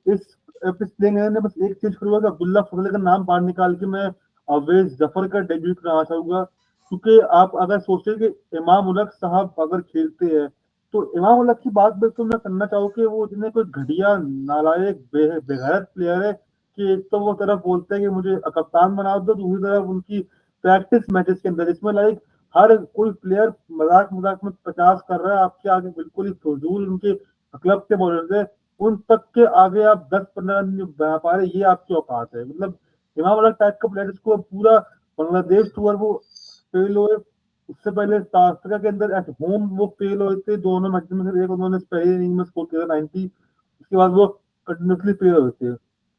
इस इस प्लेइंग ने बस एक चीज करूंगा कि अब्दुल्ला फजल का नाम बाहर निकाल के मैं अवेज जफर का डेब्यू कराना चाहूंगा। क्योंकि आप अगर सोचें कि इमाम उलग साहब अगर खेलते हैं, तो इमाम उलग की बात बिल्कुल मैं करना चाहूँ कि वो इतने कोई घटिया नालायक बेगैरत प्लेयर है कि एक तो वो तरफ बोलते हैं कि मुझे कप्तान बना दो, दूसरी तरफ उनकी प्रैक्टिस मैचेस के अंदर इसमें लाइक हर कोई प्लेयर मजाक मजाक में 50 कर रहा है, आपके आगे बिल्कुल ही फजूल उनके क्लब के बॉलर है। उन तक के आगे आप 10-15 रन नहीं बना पा रहे, ये आपकी औकात है। मतलब इमाम वाला टाइप का प्लेयर को पूरा बांग्लादेश टूर वो फेल हुए। उससे पहले साउथ अफ्रीका के अंदर एट होम वो फेल हुए थे, दोनों मैच में से एक उन्होंने पहले इनिंग में स्कोर किया था 90। उसके बाद वो कंटिन्यूसली फेल हुए थे।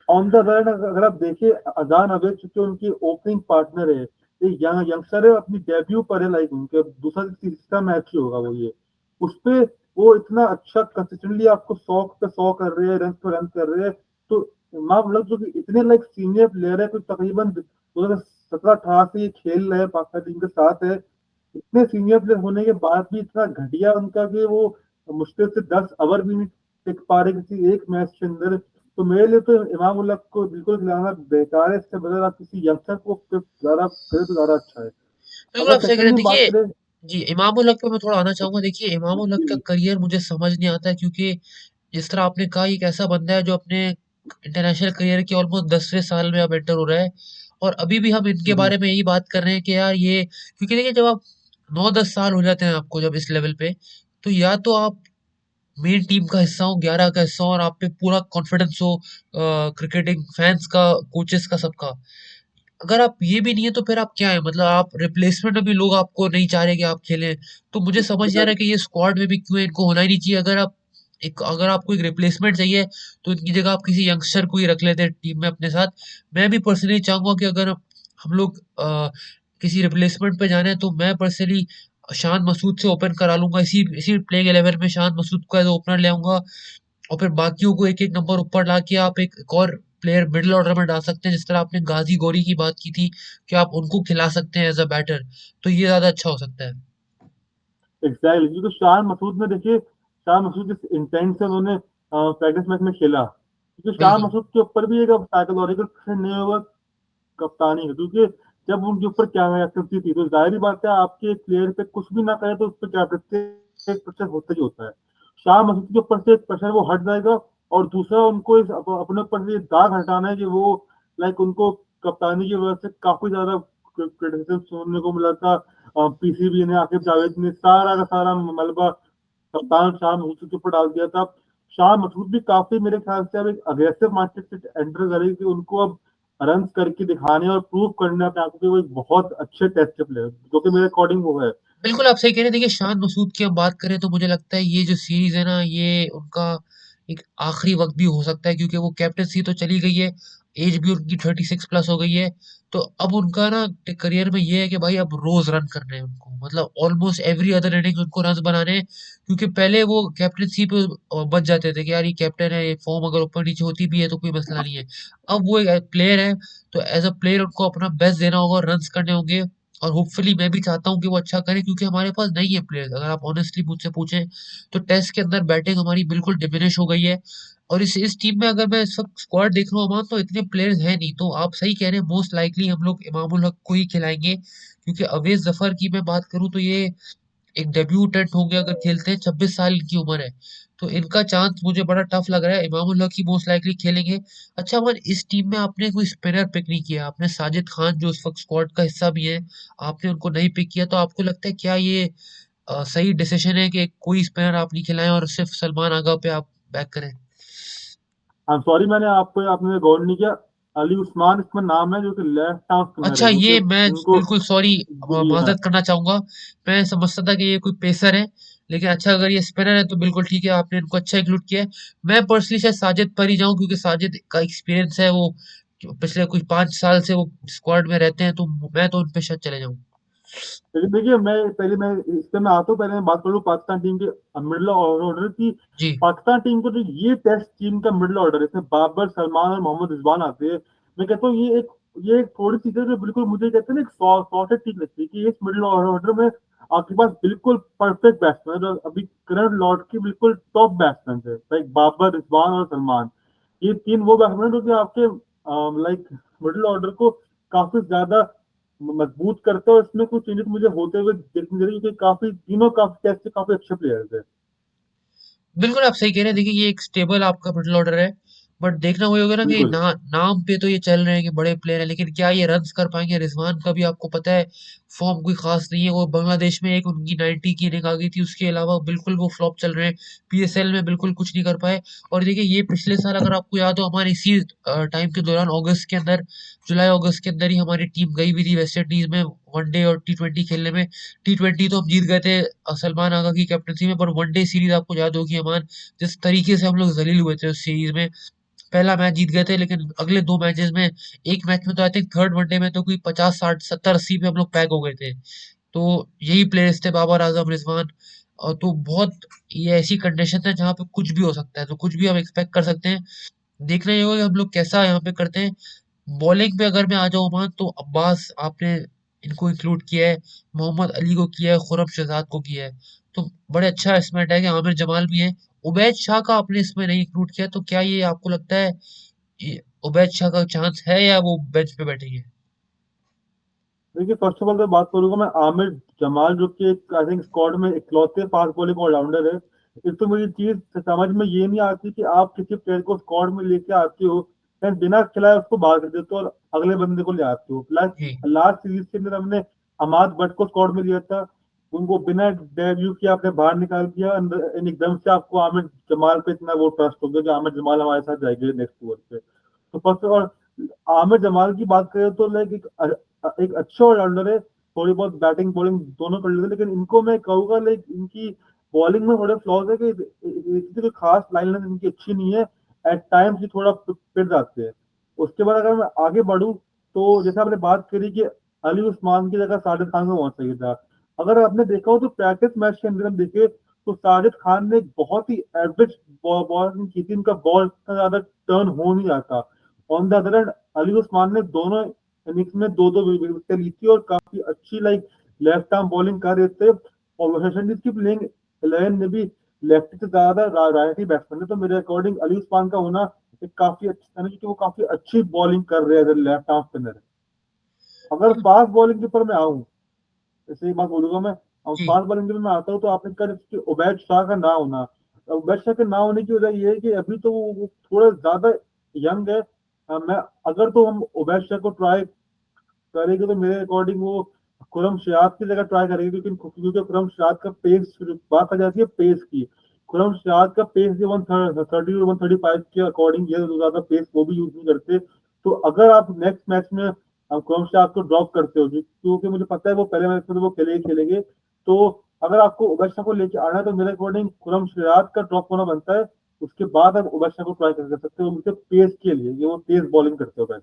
ऑन द अदर हैंड अगर आप देखिए, अजान अवेद चूंकि उनकी ओपनिंग पार्टनर है, एक यंगस्टर है, अपनी डेब्यू पर है। लाइक उनके दूसरा तीसरा मैच ही होगा वो ये। उस पे वो इतना अच्छा कंसिस्टेंटली आपको 100 पे 100 कर रहे हैं, रन पे रन कर रहे हैं। तो माँ मतलब जो कि इतने लाइक सीनियर प्लेयर है, कोई तकरीबन 2017-18 से ये खेल रहे हैं, पाकिस्तान टीम के साथ है। इतने सीनियर प्लेयर होने के बाद भी इतना घटिया उनका कि वो मुश्किल से 10 ओवर भी नहीं टिक पा रहे किसी एक मैच के अंदर। तो मेरे लिए तो इमाम उल्लक को बिल्कुल खिलाना बेकार है। इससे बदल आप किसी यंगस्टर को ज्यादा करे तो ज्यादा अच्छा है। बिल्कुल अगर आप सही कह रहे हैं। सेकंडली बात देखिए, करें। जी इमाम उल हक पे मैं थोड़ा आना चाहूंगा। देखिए, इमाम उल हक का जी करियर मुझे समझ नहीं आता है, क्योंकि जिस तरह आपने कहा, ये एक ऐसा बंदा है जो अपने इंटरनेशनल करियर के ऑलमोस्ट 10वें साल में अब एंटर हो रहा है, और अभी भी हम इनके जी बारे में यही बात कर रहे हैं कि यार ये, क्योंकि देखिए जब आप 9-10 साल हो जाते हैं आपको जब इस लेवल पे, तो या तो आप मेन टीम का हिस्सा हो, 11 का हिस्सा हो, और आप पे पूरा कॉन्फिडेंस हो क्रिकेटिंग फैंस का, कोचेस का, सबका। अगर आप ये भी नहीं है तो फिर आप क्या है, मतलब आप रिप्लेसमेंट में भी लोग आपको नहीं चाह रहे कि आप खेलें, तो मुझे समझ नहीं आ रहा है कि ये स्क्वाड में भी क्यों है, इनको होना ही नहीं चाहिए। अगर आपको एक रिप्लेसमेंट चाहिए तो इनकी जगह आप किसी यंगस्टर को ही रख लेते हैं टीम में अपने साथ। मैं भी पर्सनली चाहूंगा कि अगर हम लोग किसी रिप्लेसमेंट पे जाना है तो मैं पर्सनली शान मसूद से ओपन करा लूंगा, इसी इसी प्लेइंग 11 में शान मसूद को एज ओपनर ले आऊंगा, और फिर बाकियों को एक एक नंबर ऊपर ला के आप एक और प्लेयर मिडिल ऑर्डर में डाल सकते हैं, जिस तरह आपने गाजी गौरी की बात की थी कि आप उनको खिला सकते हैं एज अ बैटर, तो ये ज्यादा अच्छा हो सकता है। एग्जैक्टली। क्योंकि शान मसूद ने देखिए, शान मसूद जिस इंटेंट से उन्होंने प्रैक्टिस मैच में खेला, क्योंकि शान बिल्कुल। मसूद के ऊपर भी एक साइकोलॉजिकल प्रेशर नहीं होगा कप्तानी है। क्योंकि जब उनके ऊपर कैमरा एक्टिविटी थी तो जाहिर सी बात है, आपके एक प्लेयर पे कुछ भी ना करे तो उस पर क्या एक प्रेशर होता ही होता है। शाह मसूद के ऊपर से एक प्रेशर वो हट जाएगा। और दूसरा उनको अपने ऊपर से ये दाग हटाना है कि वो लाइक उनको कप्तानी की वजह से काफी ज्यादा क्रिटिसिज्म सुनने को मिला था। पीसीबी ने, आकिब जावेद ने सारा का सारा मलबा कप्तान शाह मसूद के ऊपर डाल दिया था। शाह मसूद भी काफी मेरे ख्याल से अब एक अग्रेसिव मार्केट से एंटर करेगी कि उनको अब रन करके दिखाने और प्रूव करने अपने आप को कि वो एक बहुत अच्छे टेस्ट के प्लेयर, जो कि मेरे अकॉर्डिंग वो है। बिल्कुल आप सही कह रहे हैं। देखिए शान मसूद की हम बात करें तो मुझे लगता है ये जो सीरीज है ना ये उनका एक आखिरी वक्त भी हो सकता है क्योंकि वो कैप्टनसी तो चली गई है, एज भी उनकी 36 प्लस हो गई है। तो अब उनका ना करियर में ये है कि भाई अब रोज रन करने हैं उनको, मतलब ऑलमोस्ट एवरी अदर इनिंग उनको रन बनाने हैं। क्योंकि पहले वो कैप्टनसी पे बच जाते थे कि यार ये कैप्टन है, ये फॉर्म अगर ऊपर नीचे होती भी है तो कोई मसला नहीं है। अब वो एक प्लेयर है, तो एज अ प्लेयर उनको अपना बेस्ट देना होगा, रन करने होंगे। और होपफुली मैं भी चाहता हूँ कि वो अच्छा करे क्योंकि हमारे पास नहीं है प्लेयर्स। अगर आप ऑनेस्टली मुझसे पूछें तो टेस्ट के अंदर बैटिंग हमारी बिल्कुल डिमिनिश हो गई है। और इस टीम में अगर मैं इस वक्त स्क्वाड देख रहा हूँ अमान, तो इतने प्लेयर्स हैं नहीं। तो आप सही कह रहे हैं, मोस्ट लाइकली हम लोग इमामुल हक को ही खिलाएंगे क्योंकि अवेश जफर की मैं बात करूँ तो ये एक डेब्यूटेंट होंगे अगर खेलते हैं, 26 साल इनकी उम्र है। तो इनका चांस मुझे बड़ा टफ लग रहा है। इमामुल हक ही मोस्ट लाइकली खेलेंगे। अच्छा अमन, इस टीम में आपने कोई स्पिनर पिक नहीं किया, आपने साजिद खान जो इस वक्त स्क्वाड का हिस्सा भी है, आपने उनको नहीं पिक किया। तो आपको लगता है क्या ये सही डिसीजन है कि कोई स्पिनर आप नहीं खिलाएं और सिर्फ सलमान आगा पे आप बैक करें? आई एम सॉरी, मैंने आपको आपने गौर नहीं किया। अली उस्मान इसमें नाम है, जो कि लेफ्ट आर्म स्पिनर अच्छा, है, जो कि ये मैं जिनको बिल्कुल सॉरी, जी हाँ। माजरत करना चाहूंगा। मैं समझता था कि ये कोई पेसर है, लेकिन अच्छा अगर ये स्पिनर है तो बिल्कुल ठीक है, आपने इनको अच्छा इंक्लूड किया है। मैं पर्सनली शायद साजिद पर ही जाऊं क्योंकि साजिद का एक्सपीरियंस है, वो पिछले कुछ 5 साल से वो स्क्वाड में रहते हैं, तो मैं तो उन पे शायद चले जाऊं। लेकिन देखिए, मैं इस पे मैं आता हूँ, पहले मैं बात कर लूँ पाकिस्तान टीम के मिडिल ऑर्डर की। जी। पाकिस्तान टीम को जो ये टेस्ट टीम का मिडिल ऑर्डर है, इसमें बाबर, सलमान और मोहम्मद रिजवान आते हैं। मैं कहता हूँ ये एक थोड़ी सी चीज़ है जो बिल्कुल मुझे कहते हैं ना, एक सॉर्टेड टीम लगती है कि इस मिडिल ऑर्डर में आपके पास बिल्कुल परफेक्ट बैट्समैन है, जो अभी करंट लॉर्ड की बिल्कुल टॉप बैट्समैन है, लाइक बाबर, रिजवान और सलमान। ये तीन वो बैट्समैन जो कि आपके लाइक मिडिल ऑर्डर को काफी ज्यादा मजबूत करते हैं, और इसमें कुछ चेंजेस मुझे होते हुए देखने दे रही है कि काफी तीनों काफी टेस्ट से काफी अच्छे प्लेयर्स है। बिल्कुल आप सही कह रहे हैं। देखिए ये एक स्टेबल आपका मिडल ऑर्डर है, बट देखना वही होगा ना कि बिल्कुल। नाम पे तो ये चल रहे हैं कि बड़े प्लेयर हैं, लेकिन क्या ये रन्स कर पाएंगे? रिजवान का भी आपको पता है फॉर्म कोई खास नहीं है। वो बांग्लादेश में एक उनकी 90 की इनिंग आ गई थी, उसके अलावा बिल्कुल वो फ्लॉप चल रहे हैं। पीएसएल में बिल्कुल कुछ नहीं कर पाए। और देखिए ये पिछले साल अगर आपको याद हो, हमारे इसी टाइम के दौरान अगस्त के अंदर, जुलाई अगस्त के अंदर ही हमारी टीम गई हुई थी वेस्ट इंडीज में वनडे और टी20 खेलने में। टी20 तो हम जीत गए थे सलमान आगा की कैप्टनसी में, पर वनडे सीरीज आपको याद होगी अमान, जिस तरीके से हम लोग जलील हुए थे उस सीरीज में। पहला मैच जीत गए थे, लेकिन अगले 2 मैचेस में, एक मैच में तो आई थिंक थर्ड वनडे में तो कोई 50 60 70 80 पे हम लोग पैक हो गए थे। तो यही प्लेयर्स थे, बाबर आजम, रिजवान। और तो बहुत ये ऐसी कंडीशन है जहाँ पे कुछ भी हो सकता है, तो कुछ भी हम एक्सपेक्ट कर सकते हैं। देखना ये होगा कि हम लोग कैसा यहाँ पे करते हैं। बॉलिंग पे अगर मैं आ जाऊँ अमान, तो अब्बास आपने इनको इंक्लूड किया है, मोहम्मद अली को किया है, खुरम शहजाद को किया है। तो बड़े अच्छा इसमें है कि आमिर जमाल भी है। उबैद शाह का आपने इसमें नहीं इंक्लूड किया, तो क्या ये आपको लगता है ये उबैद शाह का चांस है या वो बेंच पे बैठेंगे? देखिए, फर्स्ट ऑफ ऑल मैं बात करूंगा, मैं आमिर जमाल, जो कि एक आई थिंक स्क्वाड में इकलौते फास्ट बॉलिंग ऑलराउंडर है। एक तो मुझे चीज समझ में ये नहीं आती कि आप किसी प्लेयर को स्क्वाड में लेके आते हो, then बिना खिलाए उसको बाहर कर देते हो और अगले बंदे को ले आते हो। जी। लास्ट सीरीज के अंदर हमने अमाद भट्ट को स्क्वाड में लिया था, उनको बिना डेब्यू किए आपने बाहर निकाल दिया, and एकदम से आपको आमिर जमाल पे इतना वो ट्रस्ट हो गया कि आमिर जमाल हमारे साथ जाएंगे नेक्स्ट ओवर पे। तो फर्स्ट और आमिर जमाल की बात करें तो लाइक एक अच्छा ऑलराउंडर है, थोड़ी बहुत बैटिंग बॉलिंग दोनों कर लेते हैं, लेकिन इनको मैं कहूंगा लाइक इनकी बॉलिंग में थोड़े फ्लॉज है कि इतनी कोई खास लाइन इनकी अच्छी नहीं है। एट टाइम्स ये थोड़ा पिट जाते हैं। उसके बाद अगर मैं आगे बढ़ूं, तो जैसे आपने बात करी कि अली उस्मान की जगह साजिद खान को होना चाहिए था। अगर आपने देखा हो तो प्रैक्टिस मैच के अंदर हम देखे तो साजिद खान ने एक बहुत ही एवरेज बॉल की थी, इनका बॉल इतना ज्यादा टर्न हो नहीं रहा था। On the other and Ali Usman ने दोनों इनिंग्स में दो दो विकेट ली थी और काफी अच्छी लाइक लेफ्ट आर्म बॉलिंग कर रहे थे। और वेस्ट इंडीज की प्लेइंग 11 में भी लेफ्ट से ज्यादा राइटी बैट्समैन है, तो मेरे अकॉर्डिंग अली उस्मान का होना एक काफी अच्छा है, क्योंकि वो काफी अच्छी बॉलिंग कर रहे हैं लेफ्ट आर्म स्पिनर। अगर फास्ट बॉलिंग के ऊपर मैं आऊँ, जैसे एक बात बोलूंगा मैं, अब जी। फास्ट बॉलिंग में मैं आता हूँ, तो आपने कहा कि उबैद शाह का ना होना। उबैद शाह के ना होने की वजह ये है कि अभी तो वो थोड़ा ज्यादा यंग है। मैं अगर तो हम उबैद शाह को ट्राई करेगी तो मेरे अकॉर्डिंग वो खुरम शिराज की जगह ट्राई करेगी, क्योंकि खुरम शिराज का पेस, बात आ जाती है पेस की। खुरम शिराज का पेस जो 130 135 के अकॉर्डिंग है, तो ज्यादा पेस वो भी यूज नहीं करते। तो अगर आप नेक्स्ट मैच में खुरम शिराज को ड्रॉप करते हो, क्योंकि मुझे पता है वो पहले मैच में तो वो खेलेंगे, तो अगर आपको उबेर को लेके आना है तो मेरे अकॉर्डिंग खुरम शिराज का ड्रॉप होना बनता है। उसके बाद आप उबेर को ट्राई कर सकते हो, मुझे पेस के लिए, ये वो तेज बॉलिंग करते हो उबेर।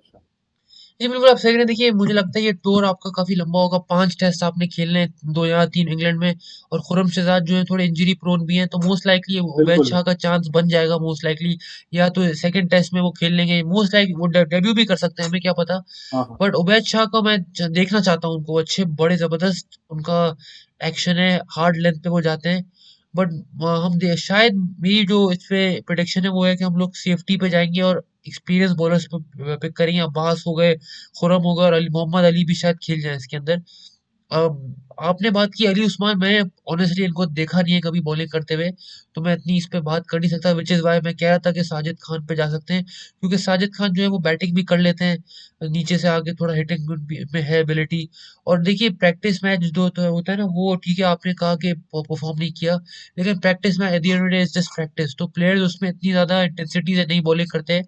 जी बिल्कुल आप सही कह रहे हैं। देखिए मुझे लगता है ये टूर आपका काफी लंबा होगा, 5 टेस्ट आपने खेलने हैं, 2 या 3 इंग्लैंड में। और खुरम शहजाद जो है थोड़े इंजरी प्रोन भी हैं, तो मोस्ट लाइकली उबैद बिल्कुल। शाह का चांस बन जाएगा मोस्ट लाइकली। या तो सेकंड टेस्ट में वो खेल लेंगे, मोस्ट लाइकली वो डेब्यू भी कर सकते हैं, हमें क्या पता। हाँ हाँ। बट उबैद शाह को मैं देखना चाहता हूँ, उनको अच्छे बड़े जबरदस्त उनका एक्शन है, हार्ड लेंथ पे वो जाते हैं। बट शायद मेरी जो इस पे प्रिडिक्शन है वो है कि हम लोग सेफ्टी पे जाएंगे और एक्सपीरियंस बॉलर्स पे पिक करेंगे। अब्बास हो गए, खुरम हो गया, और मोहम्मद अली भी शायद खेल जाए इसके अंदर। आपने बात की अली उस्मान, मैं ऑनेस्टली इनको देखा नहीं है कभी बॉलिंग करते हुए, तो मैं इतनी इस पे बात कर नहीं सकता, विच इज वाई मैं कह रहा था कि साजिद खान पे जा सकते हैं, क्योंकि साजिद खान जो है वो बैटिंग भी कर लेते हैं, नीचे से आगे थोड़ा हिटिंग में है एबिलिटी। और देखिए प्रैक्टिस मैच जो तो होता है ना, वो ठीक है, आपने कहा कि परफॉर्म नहीं किया, लेकिन practice match at the end of the day is just practice, तो प्लेयर्स उसमें इतनी ज्यादा इंटेंसिटी से नहीं बॉलिंग करते हैं,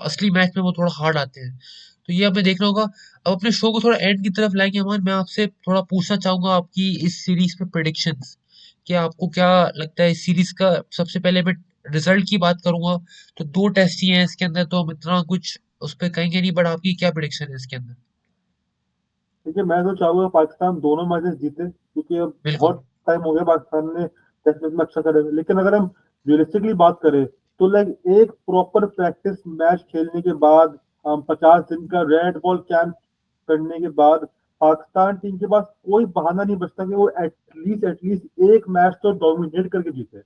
असली मैच में वो थोड़ा हार्ड आते हैं। तो ये हमें देखना होगा। अब अपने शो को थोड़ा एंड की तरफ लाएंगे अमान, मैं आपसे थोड़ा पूछना चाहूंगा आपकी इस सीरीज पे प्रेडिक्शंस। कि आपको क्या लगता है इस सीरीज का? सबसे पहले मैं रिजल्ट की बात करूंगा, तो 2 टेस्ट ही हैं इसके अंदर, तो हम इतना कुछ उस पर कहेंगे नहीं, बट आपकी क्या प्रेडिक्शन है इसके अंदर? देखिए, मैं तो चाहूंगा पाकिस्तान दोनों मैचेस जीते, क्योंकि अब बिल्कुल। बहुत टाइम हो गया पाकिस्तान ने टेस्ट मैच में अच्छा करे। लेकिन अगर हम रियलिस्टिकली बात करें, तो लाइक एक प्रॉपर प्रैक्टिस मैच खेलने के बाद, हम 50 दिन का रेड बॉल कैंप करने के बाद, पाकिस्तान टीम के पास कोई बहाना नहीं बचता कि वो एटलीस्ट एक मैच तो डोमिनेट करके जीते।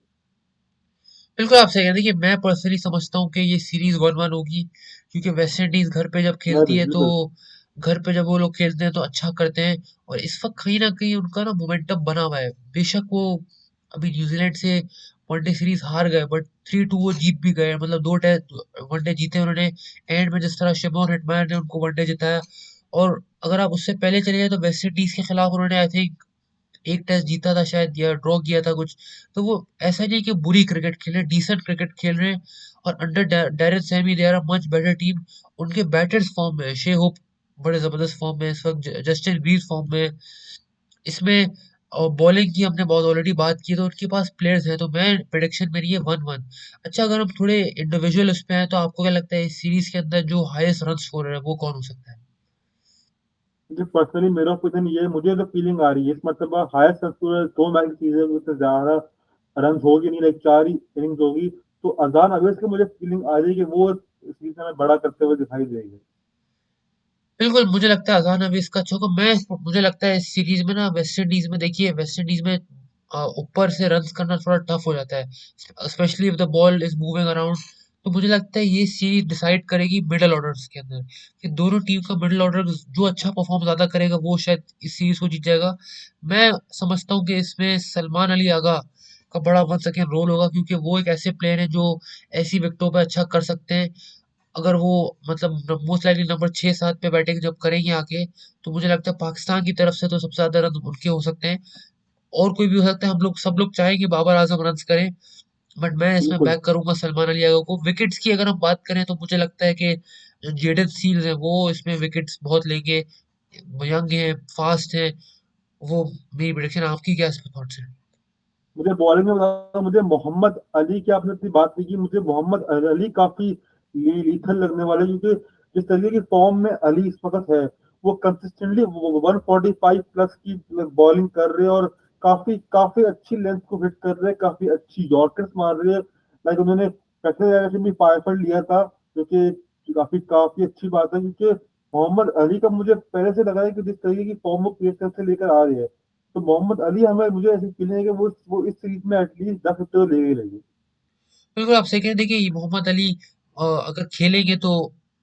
बिल्कुल आप सही कह रहे हैं। देखिए मैं पर्सनली समझता हूँ कि ये सीरीज 1-1 होगी, क्योंकि वेस्ट इंडीज घर पे जब मैं खेलती भी है तो बिल्कुल। घर पे जब वो लोग खेलते हैं तो अच्छा करते हैं। और इस वक्त कहीं ना कहीं उनका ना मोमेंटम बना हुआ है, बेशक वो अभी न्यूजीलैंड से वनडे सीरीज हार गए, बट 3-2 वो जीत भी गए, मतलब 2 टेस्ट वनडे जीते उन्होंने। एंड में जिस तरह शिमोन हिटमैन ने उनको वनडे जिताया। और अगर आप उससे पहले चले जाए तो वेस्ट इंडीज के खिलाफ उन्होंने आई थिंक 1 टेस्ट जीता था शायद, या ड्रॉ किया था कुछ। तो वो ऐसा नहीं कि बुरी क्रिकेट खेल रहे हैं, डिसेंट क्रिकेट खेल रहे हैं। और under Darren Sammy they are a much better team. उनके बैटर्स फॉर्म में है, शे होप बड़े जबरदस्त फॉर्म में है इस वक्त, जस्टिन रीज फॉर्म में है। इसमें और बॉलिंग की हमने बहुत ऑलरेडी बात की, तो उनके पास प्लेयर्स हैं, तो मैं प्रेडिक्शन मेरी है 1-1। अच्छा अगर हम थोड़े इंडिविजुअल उस पे हैं, तो आपको क्या लगता है इस सीरीज के अंदर जो हाईएस्ट रन स्कोरर है वो कौन हो सकता है? मुझे पर्सनली मेरा ओपिनियन ये है, मुझे जो फीलिंग आ रही है इस मतलब हाईएस्ट स्कोर 2 मैच की चीजें उससे ज्यादा रन होगी नहीं, लाइक 4 ही इनिंग्स होगी। तो अजान अवेश की मुझे फीलिंग आ रही है कि वो इस सीजन में बड़ा करते हुए दिखाई देंगे। बिल्कुल मुझे लगता है अजान अभी इसका अच्छा होगा। मुझे लगता है इस सीरीज में ना वेस्ट इंडीज में, देखिए वेस्ट इंडीज में ऊपर से रन्स करना थोड़ा टफ हो जाता है, specially if the ball is moving around. तो मुझे लगता है ये सीरीज डिसाइड करेगी मिडिल ऑर्डर्स के अंदर, कि दोनों टीम का मिडिल ऑर्डर जो अच्छा परफॉर्म ज्यादा करेगा वो शायद इस सीरीज को जीत जाएगा। मैं समझता हूँ कि इसमें सलमान अली आगा का बड़ा वन सेकेंड रोल होगा, क्योंकि वो एक ऐसे प्लेयर हैं जो ऐसी विकेटों पे अच्छा कर सकते हैं। अगर वो मतलब मोस्ट लाइकली नंबर 6-7 पे बैटिंग जब करेंगे आके, तो मुझे लगता है पाकिस्तान की तरफ से तो सबसे ज्यादा रन उनके हो सकते हैं। और कोई भी हो सकता है, हम लोग सब लोग चाहेंगे बाबर आजम रन करें, बट मैं इसमें बिल्कुल। बैक करूंगा सलमान अली यादव को। विकेट्स की अगर हम बात करें तो मुझे लगता है कि जो जेडन सील्स है वो इसमें विकेट्स बहुत लेंगे, यंग है, फास्ट है। वो मेरी प्रेडिक्शन। आपकी क्या इस पे थॉट्स है? मुझे बॉलिंग में बताओ, मुझे मोहम्मद अली की आपने इतनी बात की कि मुझे मोहम्मद अली काफी लीथल लगने वाले, क्योंकि जिस तरीके की फॉर्म में अली इस वक्त है, वो कंसिस्टेंटली 145 प्लस की बॉलिंग कर रहे हैं, और काफी काफी अच्छी लेंथ को हिट कर रहे हैं, काफी अच्छी यॉर्कर्स मार रहे हैं। लाइक उन्होंने प्रैक्टिस में भी 5 लिया था, जो कि काफी काफी अच्छी बात है, क्योंकि मोहम्मद अली का मुझे पहले से लगा है कि जिस तरीके की फॉर्म वो पीएसएल से लेकर आ रही है, तो मोहम्मद अली हमें मुझे ऐसी फीलिंग है कि वो इस सीरीज में एटलीस्ट 10 विकेट तो ले ही लेंगे। बिल्कुल आप सही कह रहे हैं। देखिए ये मोहम्मद अली अगर खेलेंगे तो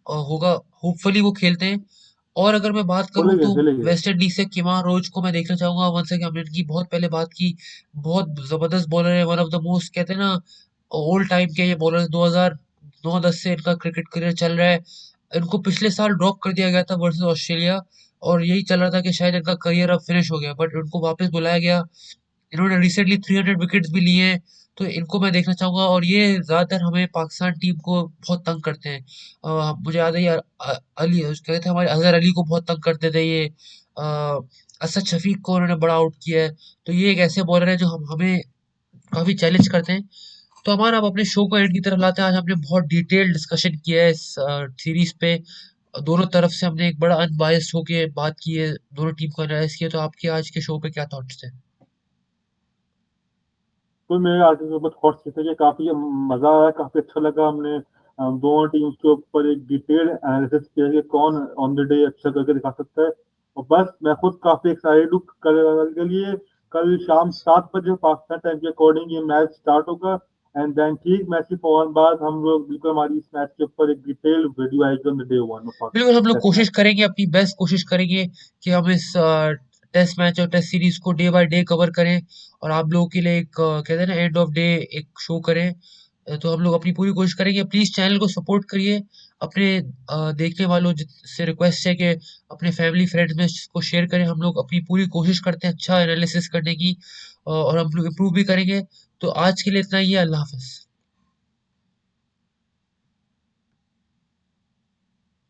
होगा, होपफुली वो खेलते हैं। और अगर मैं बात करूं खेलेंगे तो खेलेंगे। वेस्ट इंडीज से किमार रोज को मैं देखना चाहूंगा वन से, हमने इनकी बहुत पहले बात की। बहुत जबरदस्त बॉलर है, वन ऑफ द मोस्ट कहते हैं ना ओल्ड टाइम के ये बॉलर, 2009-10 से इनका क्रिकेट करियर चल रहा है। इनको पिछले साल ड्रॉप कर दिया गया था वर्सेस ऑस्ट्रेलिया, और यही चल रहा था कि शायद इनका करियर अब फिनिश हो गया, बट इनको वापस बुलाया गया। इन्होंने रिसेंटली 300 विकेट्स भी लिए हैं, तो इनको मैं देखना चाहूंगा। और ये ज्यादातर हमें पाकिस्तान टीम को बहुत तंग करते हैं। मुझे याद है यार, अली कहते थे हमारे अजहर अली को बहुत तंग करते थे ये। अ, असद शफीक को उन्होंने बड़ा आउट किया है। तो ये एक ऐसे बॉलर है जो हमें काफी चैलेंज करते हैं। तो हमारा अब अपने शो को एंड की तरफ लाते हैं। आज हमने बहुत डिटेल डिस्कशन किया है इस सीरीज पे। दोनों तरफ से हमने एक बड़ा अनबायस्ड होके बात की है, दोनों टीम को एनालाइज किया। तो आपके आज के शो पे क्या थॉट्स थे? तो मेरे आज के ऊपर थॉट्स थे कि काफी मजा आया, काफी अच्छा लगा। हमने दोनों टीम्स के ऊपर एक डिटेल्ड एनालिसिस किया कि कौन ऑन द डे अच्छा करके दिखा सकता है। और बस मैं खुद काफी एक्साइटेड हूँ कल के लिए। कल शाम 7 बजे पाकिस्तान टाइम के अकॉर्डिंग ये मैच स्टार्ट होगा। एंड देन ठीक मैच के फौरन बाद हम लोग बिल्कुल हमारी इस मैच के ऊपर एक डिटेल्ड वीडियो आएगी on the day one of बिल्कुल, हम लोग टेस्ट कोशिश मैच। करेंगे, अपनी बेस्ट कोशिश करेंगे कि हम इस टेस्ट मैच और टेस्ट सीरीज को डे बाय डे कवर करें, और आप लोगों के लिए एक कहते हैं ना एंड ऑफ डे एक शो करें। तो हम लोग अपनी पूरी कोशिश करेंगे। प्लीज चैनल को सपोर्ट करिए। अपने देखने वालों से रिक्वेस्ट है कि अपने फैमिली फ्रेंड्स में इसको शेयर करें। हम लोग अपनी पूरी कोशिश करते हैं अच्छा एनालिसिस करने की, और हम लोग इम्प्रूव भी करेंगे। तो आज के लिए इतना ही है। अल्लाह हाफिज।